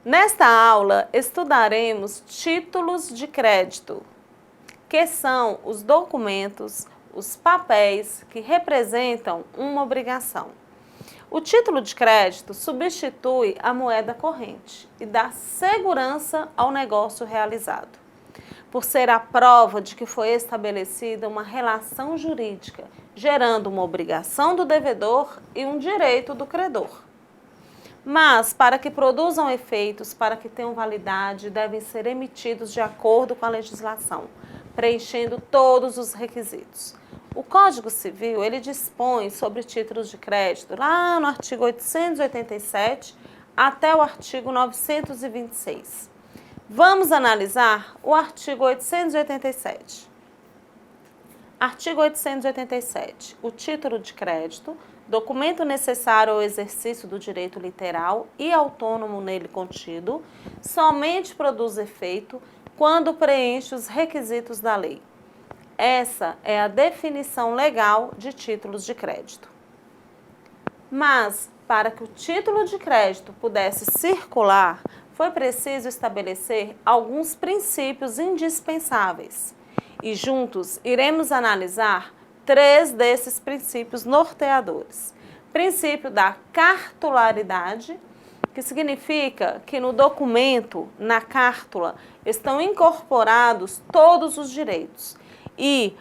Nesta aula, estudaremos títulos de crédito, que são os documentos, os papéis que representam uma obrigação. O título de crédito substitui a moeda corrente e dá segurança ao negócio realizado, por ser a prova de que foi estabelecida uma relação jurídica, gerando uma obrigação do devedor e um direito do credor. Mas, para que produzam efeitos, para que tenham validade, devem ser emitidos de acordo com a legislação, preenchendo todos os requisitos. O Código Civil, ele dispõe sobre títulos de crédito, lá no artigo 887 até o artigo 926. Vamos analisar o artigo 887. Artigo 887. O título de crédito, documento necessário ao exercício do direito literal e autônomo nele contido, somente produz efeito quando preenche os requisitos da lei. Essa é a definição legal de títulos de crédito. Mas, para que o título de crédito pudesse circular, foi preciso estabelecer alguns princípios indispensáveis. E juntos iremos analisar 3 desses princípios norteadores. Princípio da cartularidade, que significa que no documento, na cártula, estão incorporados todos os direitos. E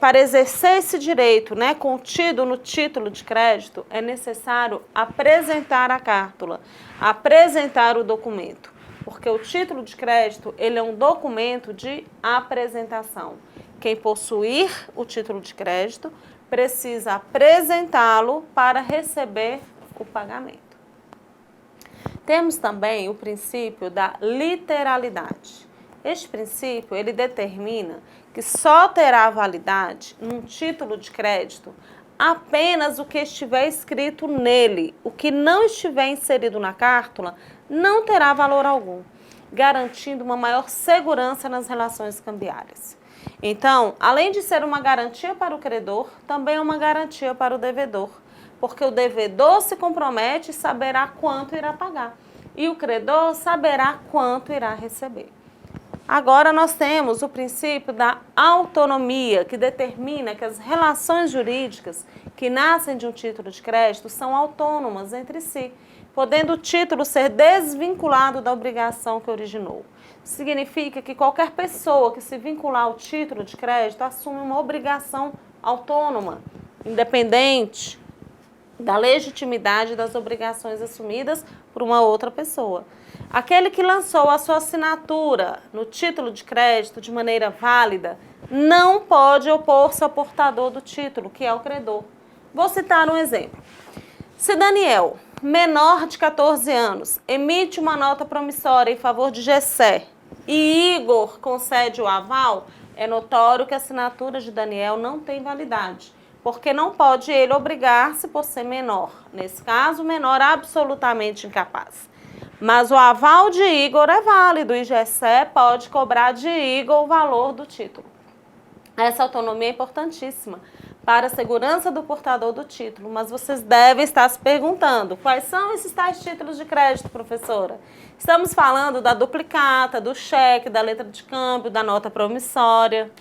para exercer esse direito, contido no título de crédito, é necessário apresentar a cártula, apresentar o documento. Porque o título de crédito, ele é um documento de apresentação. Quem possuir o título de crédito precisa apresentá-lo para receber o pagamento. Temos também o princípio da literalidade. Este princípio, ele determina que só terá validade num título de crédito apenas o que estiver escrito nele. O que não estiver inserido na cártula não terá valor algum, garantindo uma maior segurança nas relações cambiárias. Então, além de ser uma garantia para o credor, também é uma garantia para o devedor, porque o devedor se compromete e saberá quanto irá pagar, e o credor saberá quanto irá receber. Agora nós temos o princípio da autonomia, que determina que as relações jurídicas que nascem de um título de crédito são autônomas entre si, podendo o título ser desvinculado da obrigação que originou. Significa que qualquer pessoa que se vincular ao título de crédito assume uma obrigação autônoma, independente da legitimidade das obrigações assumidas por uma outra pessoa. Aquele que lançou a sua assinatura no título de crédito de maneira válida não pode opor-se ao portador do título, que é o credor. Vou citar um exemplo. Se Daniel, menor de 14 anos, emite uma nota promissória em favor de Gessé e Igor concede o aval, é notório que a assinatura de Daniel não tem validade, porque não pode ele obrigar-se por ser menor. Nesse caso, menor absolutamente incapaz. Mas o aval de Igor é válido e Gessé pode cobrar de Igor o valor do título. Essa autonomia é importantíssima para a segurança do portador do título, mas vocês devem estar se perguntando, quais são esses tais títulos de crédito, professora? Estamos falando da duplicata, do cheque, da letra de câmbio, da nota promissória.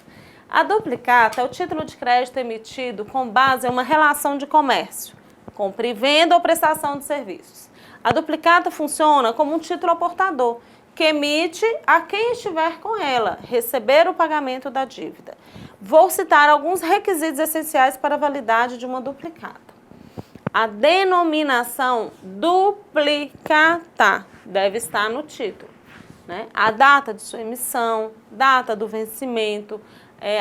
A duplicata é o título de crédito emitido com base em uma relação de comércio, compra e venda ou prestação de serviços. A duplicata funciona como um título ao portador, que emite a quem estiver com ela receber o pagamento da dívida. Vou citar alguns requisitos essenciais para a validade de uma duplicata. A denominação duplicata deve estar no título, A data de sua emissão, data do vencimento,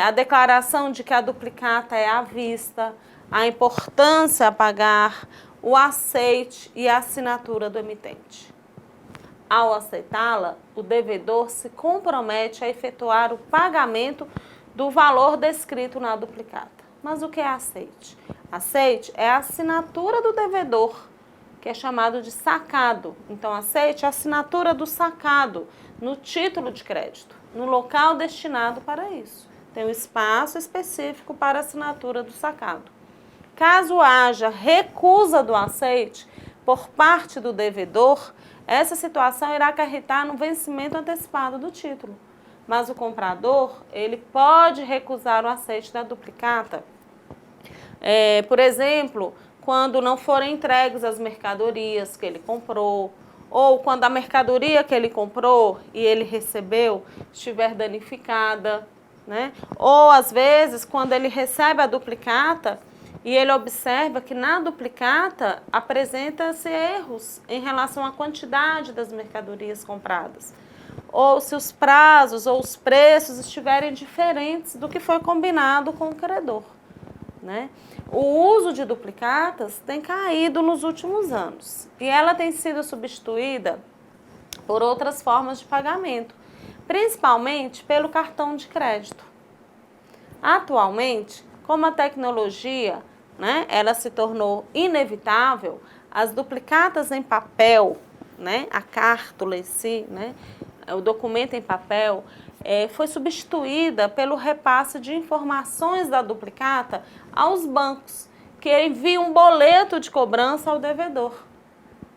a declaração de que a duplicata é à vista, a importância a pagar, o aceite e a assinatura do emitente. Ao aceitá-la, o devedor se compromete a efetuar o pagamento do valor descrito na duplicata. Mas o que é aceite? Aceite é a assinatura do devedor, que é chamado de sacado. Então, aceite é a assinatura do sacado no título de crédito, no local destinado para isso. Tem um espaço específico para a assinatura do sacado. Caso haja recusa do aceite, por parte do devedor, essa situação irá acarretar no vencimento antecipado do título. Mas o comprador, ele pode recusar o aceite da duplicata. Por exemplo, quando não forem entregues as mercadorias que ele comprou, ou quando a mercadoria que ele comprou e ele recebeu estiver danificada, né? Ou às vezes, quando ele recebe a duplicata e ele observa que na duplicata apresenta-se erros em relação à quantidade das mercadorias compradas. Ou se os prazos ou os preços estiverem diferentes do que foi combinado com o credor, né? O uso de duplicatas tem caído nos últimos anos e ela tem sido substituída por outras formas de pagamento, principalmente pelo cartão de crédito. Atualmente, como a tecnologia, né, ela se tornou inevitável, as duplicatas em papel, né, a cartula em si, né, o documento em papel, foi substituída pelo repasse de informações da duplicata aos bancos, que enviam um boleto de cobrança ao devedor,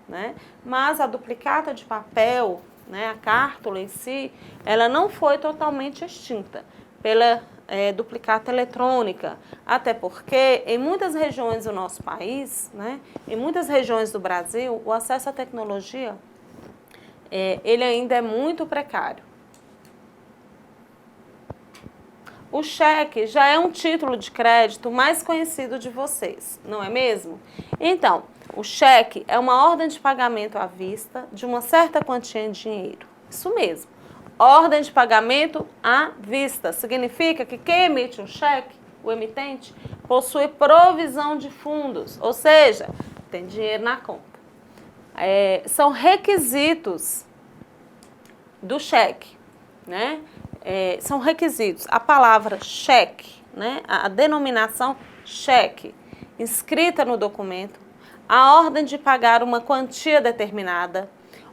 né? Mas a duplicata de papel, né, a cartula em si, ela não foi totalmente extinta pela duplicata eletrônica, até porque em muitas regiões do nosso país, né, em muitas regiões do Brasil, o acesso à tecnologia ele ainda é muito precário. O cheque já é um título de crédito mais conhecido de vocês, não é mesmo? Então, o cheque é uma ordem de pagamento à vista de uma certa quantia em dinheiro. Isso mesmo. Ordem de pagamento à vista significa que quem emite um cheque, o emitente, possui provisão de fundos, ou seja, tem dinheiro na conta. São requisitos do cheque, né? São requisitos. A palavra cheque, né? A denominação cheque, inscrita no documento, a ordem de pagar uma quantia determinada,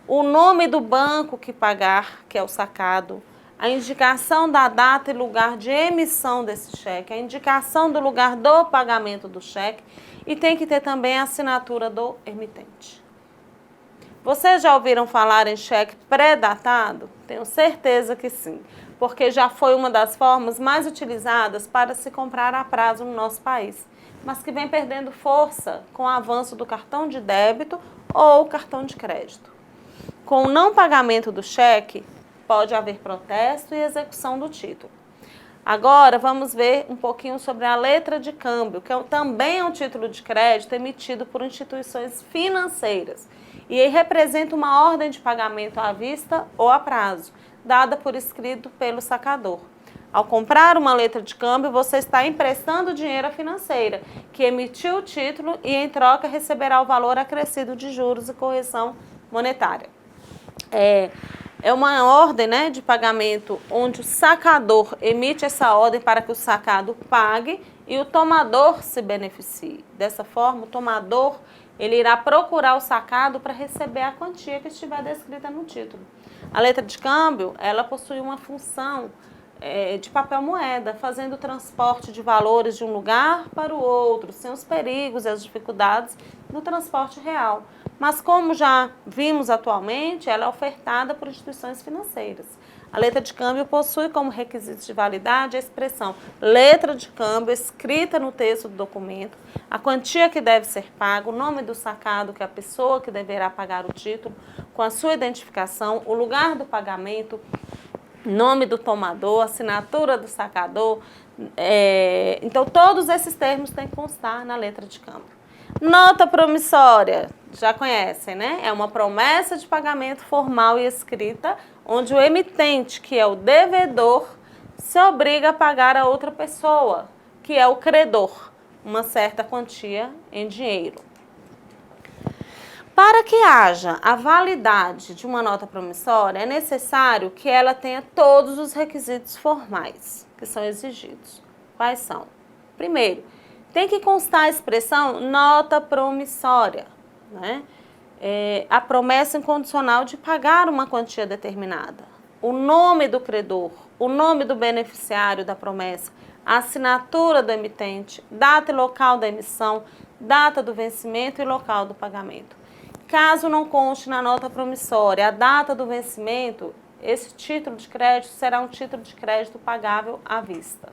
o nome do banco que pagar, que é o sacado, a indicação da data e lugar de emissão desse cheque, a indicação do lugar do pagamento do cheque e tem que ter também a assinatura do emitente. Vocês já ouviram falar em cheque pré-datado? Tenho certeza que sim, porque já foi uma das formas mais utilizadas para se comprar a prazo no nosso país, mas que vem perdendo força com o avanço do cartão de débito ou cartão de crédito. Com o não pagamento do cheque, pode haver protesto e execução do título. Agora vamos ver um pouquinho sobre a letra de câmbio, que também é um título de crédito emitido por instituições financeiras e representa uma ordem de pagamento à vista ou a prazo, dada por escrito pelo sacador. Ao comprar uma letra de câmbio, você está emprestando dinheiro à financeira, que emitiu o título e em troca receberá o valor acrescido de juros e correção monetária. É uma ordem, né, de pagamento onde o sacador emite essa ordem para que o sacado pague e o tomador se beneficie. Dessa forma, o tomador ele irá procurar o sacado para receber a quantia que estiver descrita no título. A letra de câmbio, ela possui uma função de papel moeda, fazendo o transporte de valores de um lugar para o outro, sem os perigos e as dificuldades no transporte real. Mas como já vimos atualmente, ela é ofertada por instituições financeiras. A letra de câmbio possui como requisitos de validade a expressão letra de câmbio escrita no texto do documento, a quantia que deve ser paga, o nome do sacado, que é a pessoa que deverá pagar o título, com a sua identificação, o lugar do pagamento, nome do tomador, assinatura do sacador. Então, todos esses termos têm que constar na letra de câmbio. Nota promissória, já conhecem, né? É uma promessa de pagamento formal e escrita, onde o emitente, que é o devedor, se obriga a pagar a outra pessoa, que é o credor, uma certa quantia em dinheiro. Para que haja a validade de uma nota promissória, é necessário que ela tenha todos os requisitos formais que são exigidos. Quais são? Primeiro, tem que constar a expressão nota promissória, né? A promessa incondicional de pagar uma quantia determinada, o nome do credor, o nome do beneficiário da promessa, a assinatura do emitente, data e local da emissão, data do vencimento e local do pagamento. Caso não conste na nota promissória a data do vencimento, esse título de crédito será um título de crédito pagável à vista.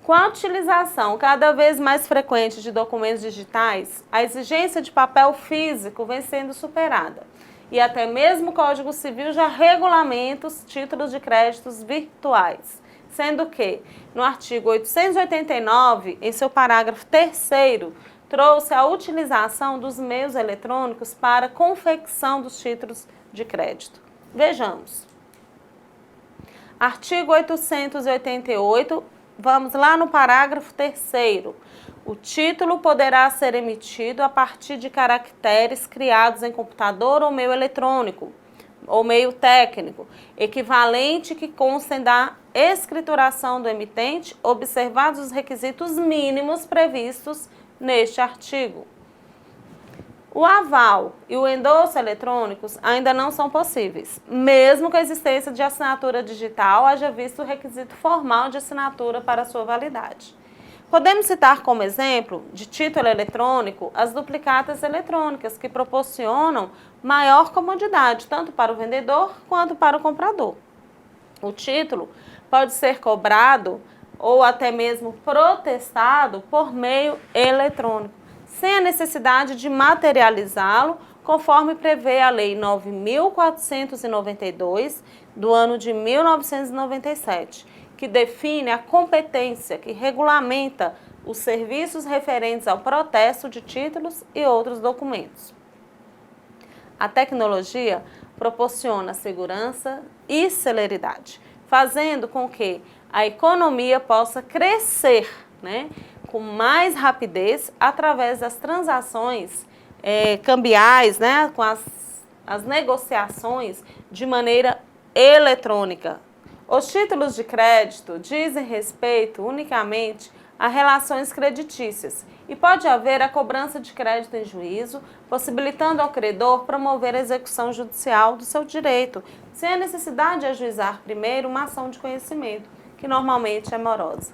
Com a utilização cada vez mais frequente de documentos digitais, a exigência de papel físico vem sendo superada. E até mesmo o Código Civil já regulamenta os títulos de créditos virtuais, sendo que, no artigo 889, em seu parágrafo 3º, trouxe a utilização dos meios eletrônicos para a confecção dos títulos de crédito. Vejamos. Artigo 888, vamos lá no parágrafo 3º. O título poderá ser emitido a partir de caracteres criados em computador ou meio eletrônico, ou meio técnico, equivalente que constem da escrituração do emitente, observados os requisitos mínimos previstos neste artigo. O aval e o endosso eletrônicos ainda não são possíveis, mesmo com a existência de assinatura digital, haja visto o requisito formal de assinatura para sua validade. Podemos citar como exemplo de título eletrônico as duplicatas eletrônicas, que proporcionam maior comodidade, tanto para o vendedor quanto para o comprador. O título pode ser cobrado ou até mesmo protestado por meio eletrônico, sem a necessidade de materializá-lo, conforme prevê a Lei 9.492, do ano de 1997, que define a competência que regulamenta os serviços referentes ao protesto de títulos e outros documentos. A tecnologia proporciona segurança e celeridade, fazendo com que a economia possa crescer, com mais rapidez através das transações cambiais, com as negociações de maneira eletrônica. Os títulos de crédito dizem respeito unicamente a relações creditícias e pode haver a cobrança de crédito em juízo, possibilitando ao credor promover a execução judicial do seu direito, sem a necessidade de ajuizar primeiro uma ação de conhecimento, que normalmente é morosa.